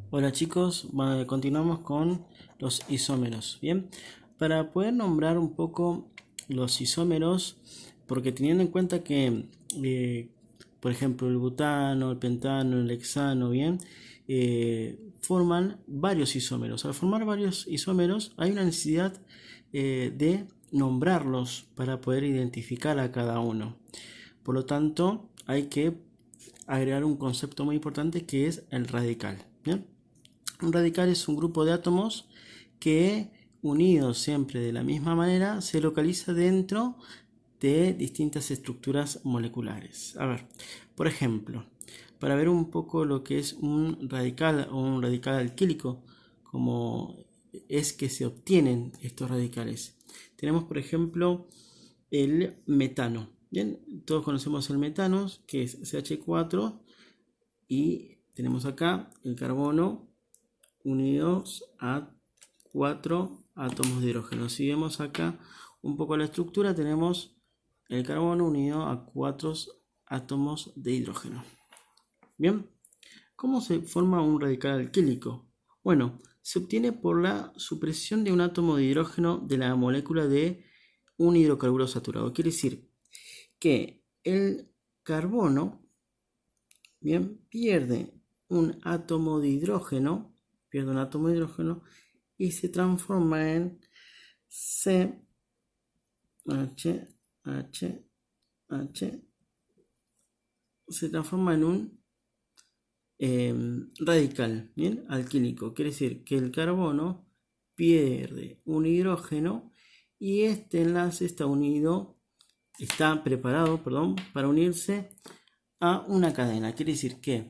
Hola chicos, continuamos con los isómeros. Bien, para poder nombrar un poco los isómeros, porque teniendo en cuenta que, por ejemplo, el butano, el pentano, el hexano, bien, forman varios isómeros. Al formar varios isómeros, hay una necesidad de nombrarlos para poder identificar a cada uno. Por lo tanto, hay que agregar un concepto muy importante que es el radical. ¿Bien? Un radical es un grupo de átomos que, unidos siempre de la misma manera, se localiza dentro de distintas estructuras moleculares. A ver, por ejemplo, para ver un poco lo que es un radical o un radical alquílico, como es que se obtienen estos radicales. Tenemos, por ejemplo, el metano. Bien, todos conocemos el metano, que es CH4, y tenemos acá el carbono unidos a 4 átomos de hidrógeno. Si vemos acá un poco la estructura, tenemos el carbono unido a 4 átomos de hidrógeno. Bien, ¿cómo se forma un radical alquílico? Bueno, se obtiene por la supresión de un átomo de hidrógeno de la molécula de un hidrocarburo saturado. Quiere decir que el carbono, bien, pierde un átomo de hidrógeno, y se transforma en C, H, H, H, se transforma en un radical, ¿bien? Alquílico. Quiere decir que el carbono pierde un hidrógeno y este enlace está preparado, para unirse a una cadena. Quiere decir que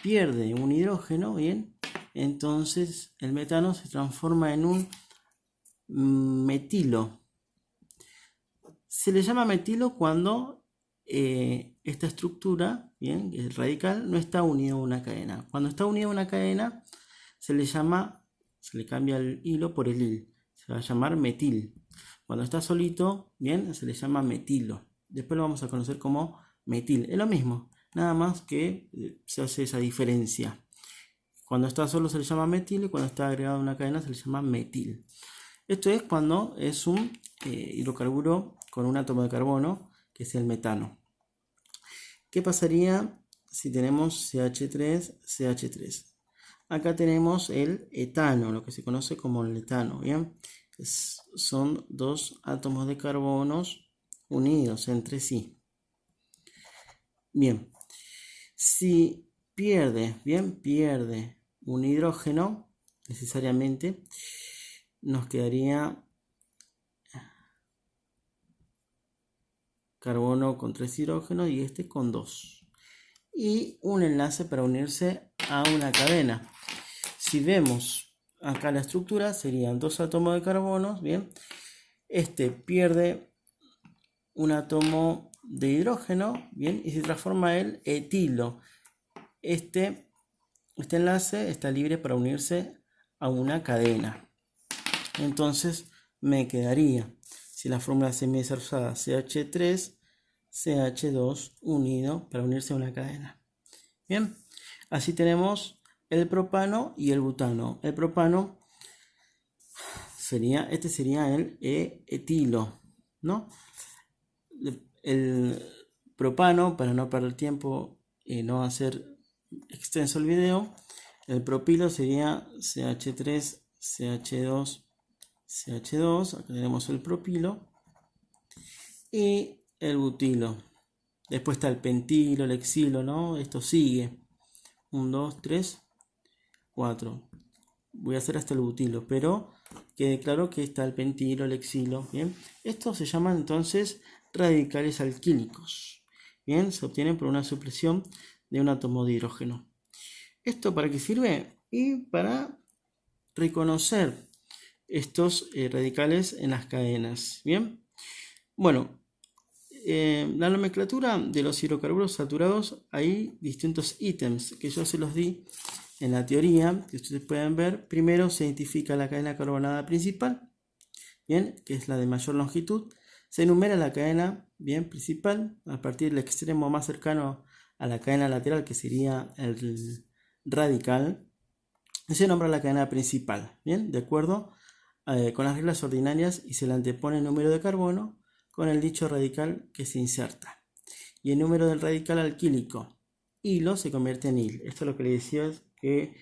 pierde un hidrógeno, ¿bien? Entonces el metano se transforma en un metilo. Se le llama metilo cuando esta estructura, bien, el radical, no está unido a una cadena. Cuando está unido a una cadena, se le cambia el hilo por el hil. Se va a llamar metil. Cuando está solito, bien, se le llama metilo. Después lo vamos a conocer como metil. Es lo mismo, nada más que se hace esa diferencia. Cuando está solo se le llama metil y cuando está agregado a una cadena se le llama metil. Esto es cuando es un hidrocarburo con un átomo de carbono, que es el metano. ¿Qué pasaría si tenemos CH3, CH3? Acá tenemos el etano, lo que se conoce como el etano, ¿bien? Son dos átomos de carbonos unidos entre sí. Bien, si pierde un hidrógeno, necesariamente, nos quedaría carbono con 3 hidrógenos y este con 2. Y un enlace para unirse a una cadena. Si vemos acá la estructura, serían dos átomos de carbono, ¿bien? Este pierde un átomo de hidrógeno, ¿bien? Y se transforma en etilo. Este enlace está libre para unirse a una cadena. Entonces me quedaría, si la fórmula semidesastrada CH3, CH2 unido para unirse a una cadena. Bien, así tenemos el propano y el butano. El propano sería el etilo, ¿no? El propano, para no perder tiempo y no hacer extenso el video, el propilo sería CH3, CH2, CH2, acá tenemos el propilo, y el butilo. Después está el pentilo, el hexilo, ¿no? Esto sigue. 1, 2, 3, 4. Voy a hacer hasta el butilo, pero quede claro que está el pentilo, el hexilo, ¿bien? Estos se llaman entonces radicales alquílicos. Bien, se obtienen por una supresión de un átomo de hidrógeno. ¿Esto para qué sirve? Y para reconocer estos radicales en las cadenas. Bien, bueno, la nomenclatura de los hidrocarburos saturados, hay distintos ítems que yo se los di en la teoría, que ustedes pueden ver. Primero se identifica la cadena carbonada principal, bien, que es la de mayor longitud. Se enumera la cadena, bien, principal a partir del extremo más cercano a la cadena lateral, que sería el radical. Se nombra la cadena principal, ¿bien? De acuerdo con las reglas ordinarias y se le antepone el número de carbono con el dicho radical que se inserta. Y el número del radical alquílico, hilo, se convierte en hil. Esto es lo que le decía, es que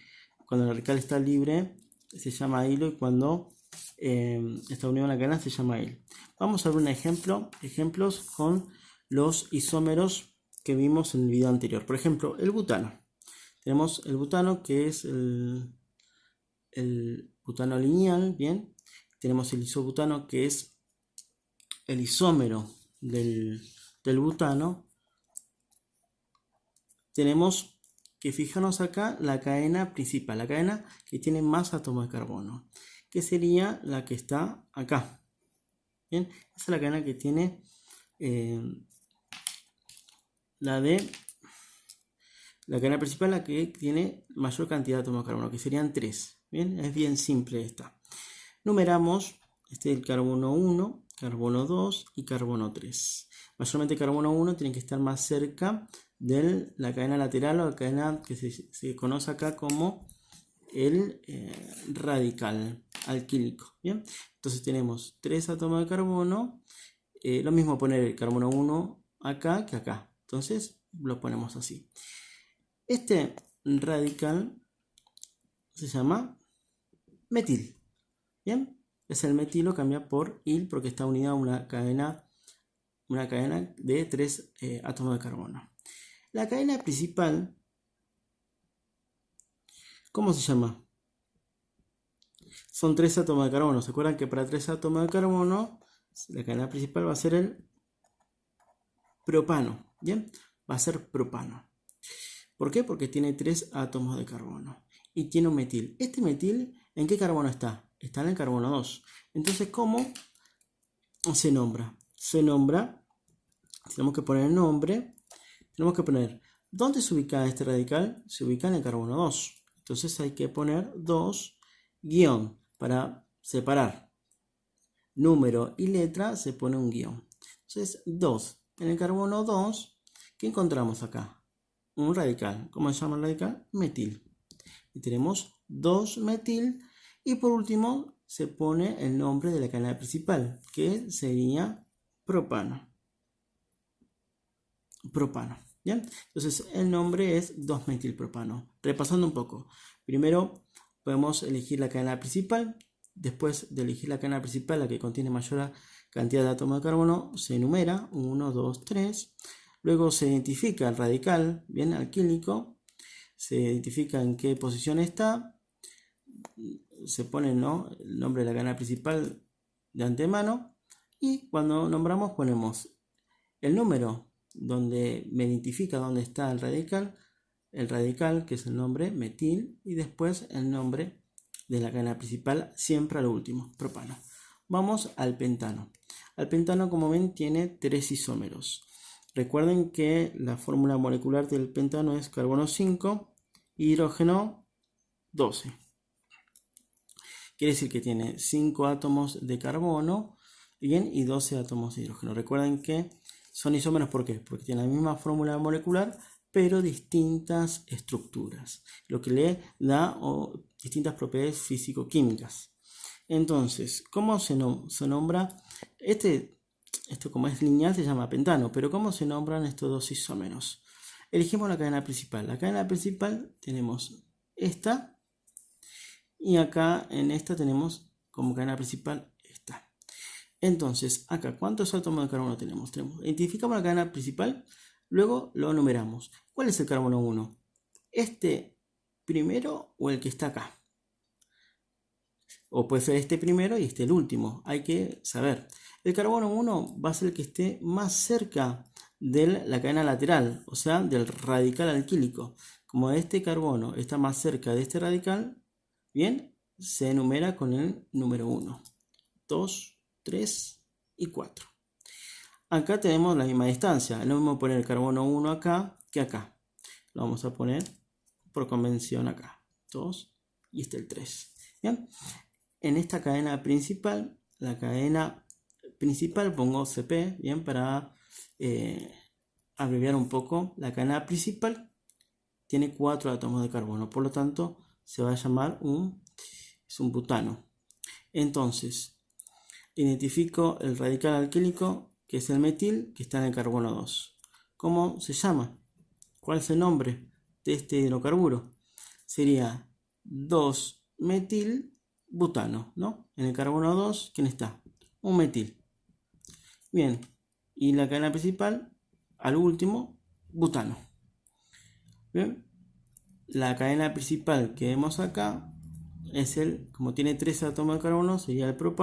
cuando el radical está libre se llama hilo y cuando está unido a la cadena se llama hil. Vamos a ver un ejemplos con los isómeros que vimos en el video anterior. Por ejemplo, el butano. Tenemos el butano, que es el butano lineal, ¿bien? Tenemos el isobutano, que es el isómero del butano. Tenemos que fijarnos acá la cadena principal, la cadena que tiene más átomos de carbono, que sería la que está acá. ¿Bien? Esa es la cadena que tiene la cadena principal, la que tiene mayor cantidad de átomos de carbono, que serían 3. ¿Bien? Es bien simple esta. Numeramos el carbono 1, carbono 2 y carbono 3. Mayormente carbono 1 tiene que estar más cerca de la cadena lateral o la cadena que se conoce acá como el radical alquílico. ¿Bien? Entonces tenemos 3 átomos de carbono. Lo mismo poner el carbono 1 acá que acá. Entonces lo ponemos así. Este radical se llama metil. ¿Bien? Es el metilo, cambia por il porque está unida a una cadena de 3 átomos de carbono. La cadena principal, ¿cómo se llama? Son 3 átomos de carbono. ¿Se acuerdan que para 3 átomos de carbono la cadena principal va a ser el propano? ¿Bien? Va a ser propano. ¿Por qué? Porque tiene 3 átomos de carbono y tiene un metil. Este metil, ¿en qué carbono está? Está en el carbono 2. Entonces, ¿cómo se nombra? Se nombra, tenemos que poner el nombre, tenemos que poner, ¿dónde se ubica este radical? Se ubica en el carbono 2. Entonces hay que poner 2 guión para separar número y letra, se pone un guión. Entonces 2. En el carbono 2, ¿qué encontramos acá? Un radical. ¿Cómo se llama el radical? Metil. Y tenemos 2 metil. Y por último se pone el nombre de la cadena principal, que sería propano. Propano. ¿Bien? Entonces el nombre es 2-metilpropano. Repasando un poco. Primero podemos elegir la cadena principal. Después de elegir la cadena principal, la que contiene mayor cantidad de átomos de carbono, se enumera 1, 2, 3. Luego se identifica el radical, bien, alquílico. Se identifica en qué posición está. Se pone, ¿no?, el nombre de la cadena principal de antemano. Y cuando nombramos ponemos el número donde me identifica dónde está el radical, que es el nombre metil, y después el nombre de la cadena principal, siempre al último, propano. Vamos al pentano. Al pentano, como ven, tiene 3 isómeros. Recuerden que la fórmula molecular del pentano es carbono 5, hidrógeno 12. Quiere decir que tiene 5 átomos de carbono, bien, y 12 átomos de hidrógeno. Recuerden que son isómeros, ¿por qué? Porque tienen la misma fórmula molecular, pero distintas estructuras, lo que le da distintas propiedades físico-químicas. Entonces, ¿cómo se nombra? Esto como es lineal se llama pentano, pero ¿cómo se nombran estos 2 isómeros? Elegimos la cadena principal. La cadena principal tenemos esta, y acá en esta tenemos como cadena principal esta. Entonces, acá, ¿cuántos átomos de carbono tenemos? Identificamos la cadena principal, luego lo numeramos. ¿Cuál es el carbono 1? ¿Este primero o el que está acá? O puede ser este primero y este el último. Hay que saber. El carbono 1 va a ser el que esté más cerca de la cadena lateral, o sea, del radical alquílico. Como este carbono está más cerca de este radical, bien, se enumera con el número 1, 2, 3 y 4. Acá tenemos la misma distancia. No vamos a poner el carbono 1 acá que acá. Lo vamos a poner por convención acá. 2 y este el 3. Bien. En esta cadena principal, la cadena principal pongo CP, bien, para abreviar un poco. La cadena principal tiene 4 átomos de carbono, por lo tanto se va a llamar es un butano. Entonces, identifico el radical alquílico, que es el metil, que está en el carbono 2. ¿Cómo se llama? ¿Cuál es el nombre de este hidrocarburo? Sería 2-metil-butano, ¿no? En el carbono 2, ¿quién está? Un metil. Bien, y la cadena principal, al último, butano. Bien, la cadena principal que vemos acá es como tiene 3 átomos de carbono, sería el propano.